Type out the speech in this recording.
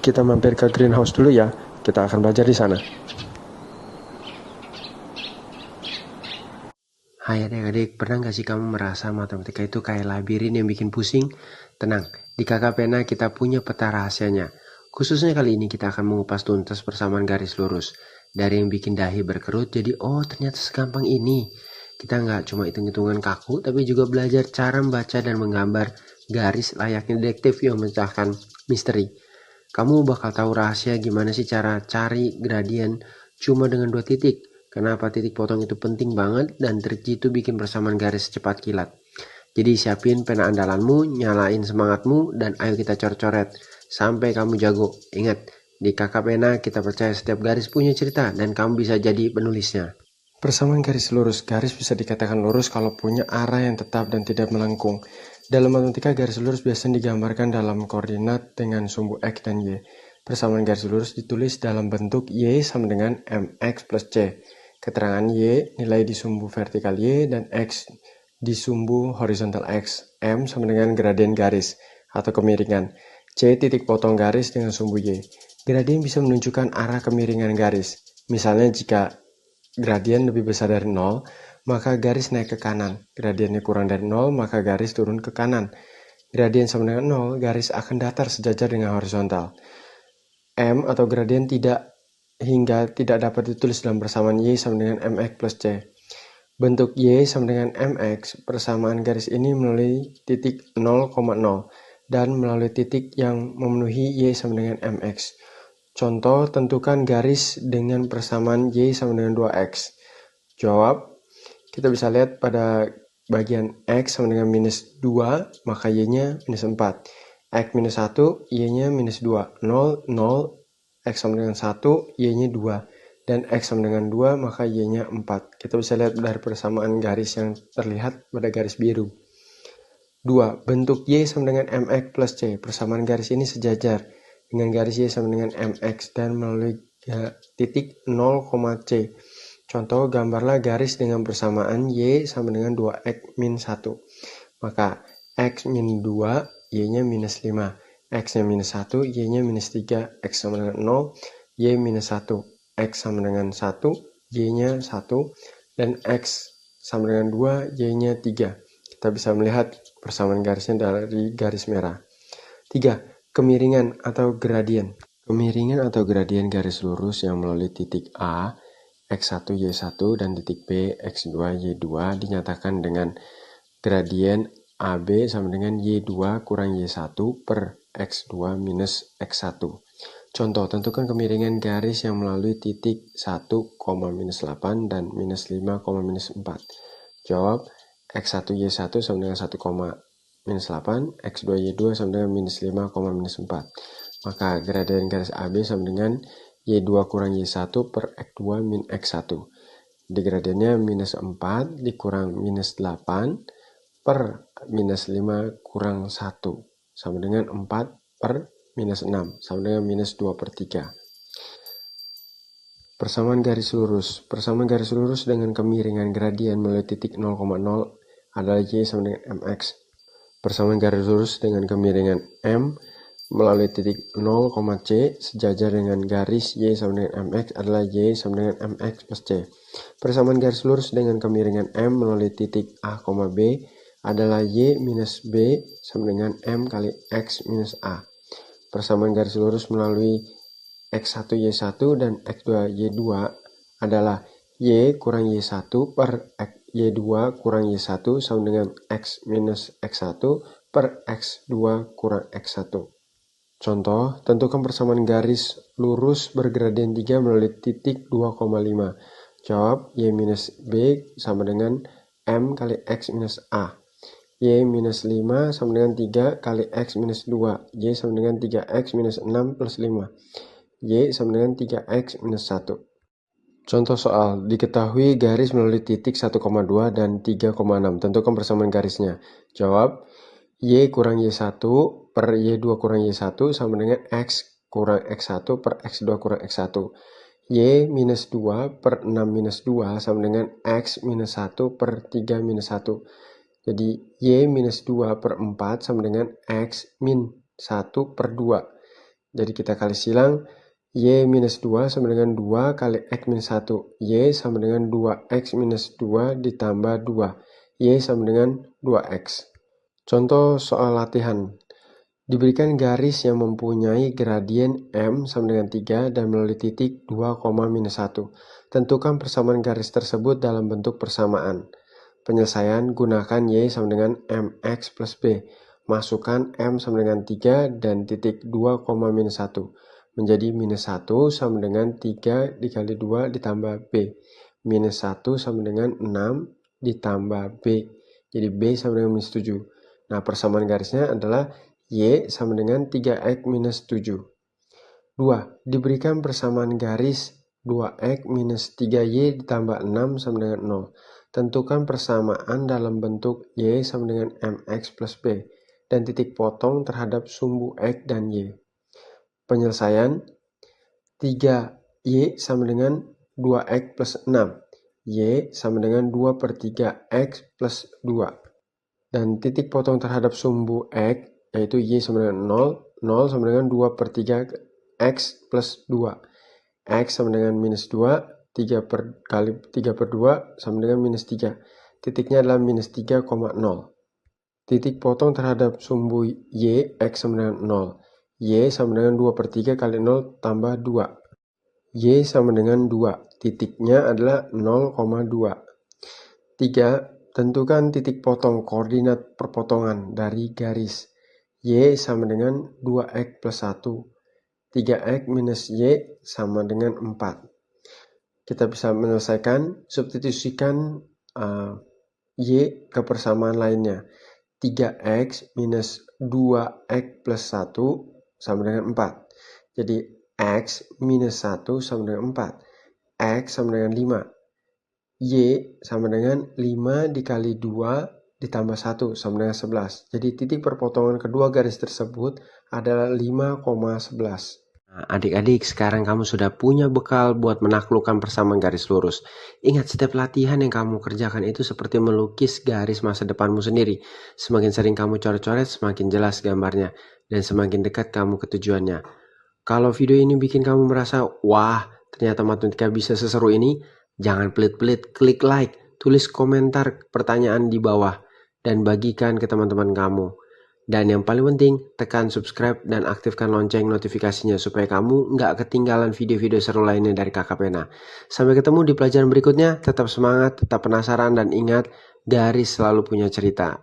kita mampir ke greenhouse dulu ya. Kita akan belajar di sana. Hai adik-adik, pernah gak sih kamu merasa matematika itu kayak labirin yang bikin pusing? Tenang, di Kakak Pena kita punya peta rahasianya. Khususnya kali ini kita akan mengupas tuntas persamaan garis lurus. Dari yang bikin dahi berkerut jadi ternyata segampang ini. Kita gak cuma hitung-hitungan kaku, tapi juga belajar cara membaca dan menggambar garis layaknya detektif yang memecahkan misteri. Kamu bakal tahu rahasia gimana sih cara cari gradien cuma dengan 2 titik. Kenapa titik potong itu penting banget dan trik itu bikin persamaan garis secepat kilat. Jadi siapin pena andalanmu, nyalain semangatmu, dan ayo kita coret-coret sampai kamu jago. Ingat, di Kakak Pena kita percaya setiap garis punya cerita dan kamu bisa jadi penulisnya. Persamaan garis lurus. Garis bisa dikatakan lurus kalau punya arah yang tetap dan tidak melengkung. Dalam matematika, garis lurus biasanya digambarkan dalam koordinat dengan sumbu X dan Y. Persamaan garis lurus ditulis dalam bentuk Y sama dengan MX plus C. Keterangan Y nilai di sumbu vertikal Y dan X di sumbu horizontal X. M sama dengan gradien garis atau kemiringan. C titik potong garis dengan sumbu Y. Gradien bisa menunjukkan arah kemiringan garis. Misalnya jika gradien lebih besar dari 0, maka garis naik ke kanan. Gradiennya kurang dari 0, maka garis turun ke kanan. Gradien sama dengan 0, garis akan datar sejajar dengan horizontal. M atau gradien tidak dapat ditulis dalam persamaan Y sama dengan MX plus C. Bentuk Y sama dengan MX, persamaan garis ini melalui titik 0,0 dan melalui titik yang memenuhi Y sama dengan MX. Contoh, tentukan garis dengan persamaan Y sama dengan 2X. Jawab, kita bisa lihat pada bagian X sama dengan minus 2, maka Y-nya minus 4. X minus 1, Y-nya minus 2. 0, 0, X sama dengan 1, Y-nya 2. Dan X sama dengan 2, maka Y-nya 4. Kita bisa lihat dari persamaan garis yang terlihat pada garis biru. 2. Bentuk Y sama dengan MX plus C. Persamaan garis ini sejajar dengan garis Y sama dengan MX dan melalui titik 0, C. Contoh, gambarlah garis dengan persamaan Y sama dengan 2X min 1. Maka X min 2, Y-nya minus 5. X-nya minus 1, Y-nya minus 3, X sama dengan 0, Y minus 1, X sama dengan 1, Y-nya 1, dan X sama dengan 2, Y-nya 3. Kita bisa melihat persamaan garisnya dari garis merah. 3. Kemiringan atau gradien. Kemiringan atau gradien garis lurus yang melalui titik A, X1, Y1, dan titik B, X2, Y2 dinyatakan dengan gradien AB sama dengan Y2 kurang Y1 per X2 minus X1. Contoh, tentukan kemiringan garis yang melalui titik 1, minus 8 dan minus 5, minus 4. Jawab, X1, Y1 sama dengan 1, minus 8, X2, Y2 sama dengan minus 5, minus 4. Maka gradien garis AB sama dengan Y2 kurang Y1 per X2 min X1. Di gradiennya minus 4 dikurang minus 8 per minus 5 kurang 1 sama dengan 4 per minus 6 sama dengan minus 2 per 3. Persamaan garis lurus. Persamaan garis lurus dengan kemiringan gradien melalui titik 0,0 adalah Y sama dengan MX. Persamaan garis lurus dengan kemiringan M melalui titik 0, C sejajar dengan garis Y sama dengan MX adalah Y sama dengan MX plus C. Persamaan garis lurus dengan kemiringan M melalui titik A, B adalah Y minus B sama dengan M kali X minus A. Persamaan garis lurus melalui X1, Y1 dan X2, Y2 adalah Y kurang Y1 per Y2 kurang Y1 sama dengan X minus X1 per X2 kurang X1. Contoh, tentukan persamaan garis lurus bergradien 3 melalui titik 2,5. Jawab, Y minus B sama dengan M kali X minus A. Y minus 5 sama dengan 3 kali X minus 2. Y sama dengan 3X minus 6 plus 5. Y sama dengan 3X minus 1. Contoh soal, diketahui garis melalui titik 1,2 dan 3,6. Tentukan persamaan garisnya. Jawab, Y kurang Y1 per Y2 kurang Y1 sama dengan X kurang X1 per X2 kurang X1. Y minus 2 per 6 minus 2 sama dengan X minus 1 per 3 minus 1. Jadi Y minus 2 per 4 sama dengan X min 1 per 2. Jadi kita kali silang, Y minus 2 sama dengan 2 kali X minus 1. Y sama dengan 2X minus 2 ditambah 2. Y sama dengan 2X. Contoh soal latihan. Diberikan garis yang mempunyai gradien M sama dengan 3 dan melalui titik 2, minus 1. Tentukan persamaan garis tersebut dalam bentuk persamaan. Penyelesaian, gunakan Y sama dengan MX plus B. Masukkan M sama dengan 3 dan titik 2, minus 1. Menjadi minus 1 sama dengan 3 dikali 2 ditambah B. Minus 1 sama dengan 6 ditambah B. Jadi B sama dengan minus 7. Nah, persamaan garisnya adalah Y sama dengan 3X minus 7. 2. Diberikan persamaan garis 2X minus 3Y ditambah 6 sama dengan 0. Tentukan persamaan dalam bentuk Y sama dengan MX plus B dan titik potong terhadap sumbu X dan Y. Penyelesaian, 3Y sama dengan 2X plus 6. Y sama dengan 2 per 3X plus 2. Dan titik potong terhadap sumbu X, yaitu Y sama dengan 0. 0 sama dengan 2 per 3X plus 2. X sama dengan minus 2. 3 per 2 sama dengan minus 3. Titiknya adalah minus 3,0. Titik potong terhadap sumbu Y, X sama dengan 0. Y sama dengan 2 per 3 kali 0 tambah 2. Y sama dengan 2. Titiknya adalah 0,2. 3. Tentukan titik potong koordinat perpotongan dari garis. Y sama dengan 2X plus 1. 3X minus Y sama dengan 4. Kita bisa menyelesaikan, substitusikan Y ke persamaan lainnya. 3X minus 2X plus 1 sama dengan 4. Jadi X minus 1 sama dengan 4. X sama dengan 5. Y sama dengan 5 dikali 2 ditambah 1 sama dengan 11. Jadi titik perpotongan kedua garis tersebut adalah 5,11. Nah, adik-adik, sekarang kamu sudah punya bekal buat menaklukkan persamaan garis lurus. Ingat, setiap latihan yang kamu kerjakan itu seperti melukis garis masa depanmu sendiri. Semakin sering kamu coret-coret, semakin jelas gambarnya, dan semakin dekat kamu ke tujuannya. Kalau video ini bikin kamu merasa, wah, ternyata matematika bisa seseru ini, jangan pelit-pelit, klik like, tulis komentar pertanyaan di bawah, dan bagikan ke teman-teman kamu. Dan yang paling penting, tekan subscribe dan aktifkan lonceng notifikasinya supaya kamu nggak ketinggalan video-video seru lainnya dari Kakak Pena. Sampai ketemu di pelajaran berikutnya, tetap semangat, tetap penasaran, dan ingat, garis selalu punya cerita.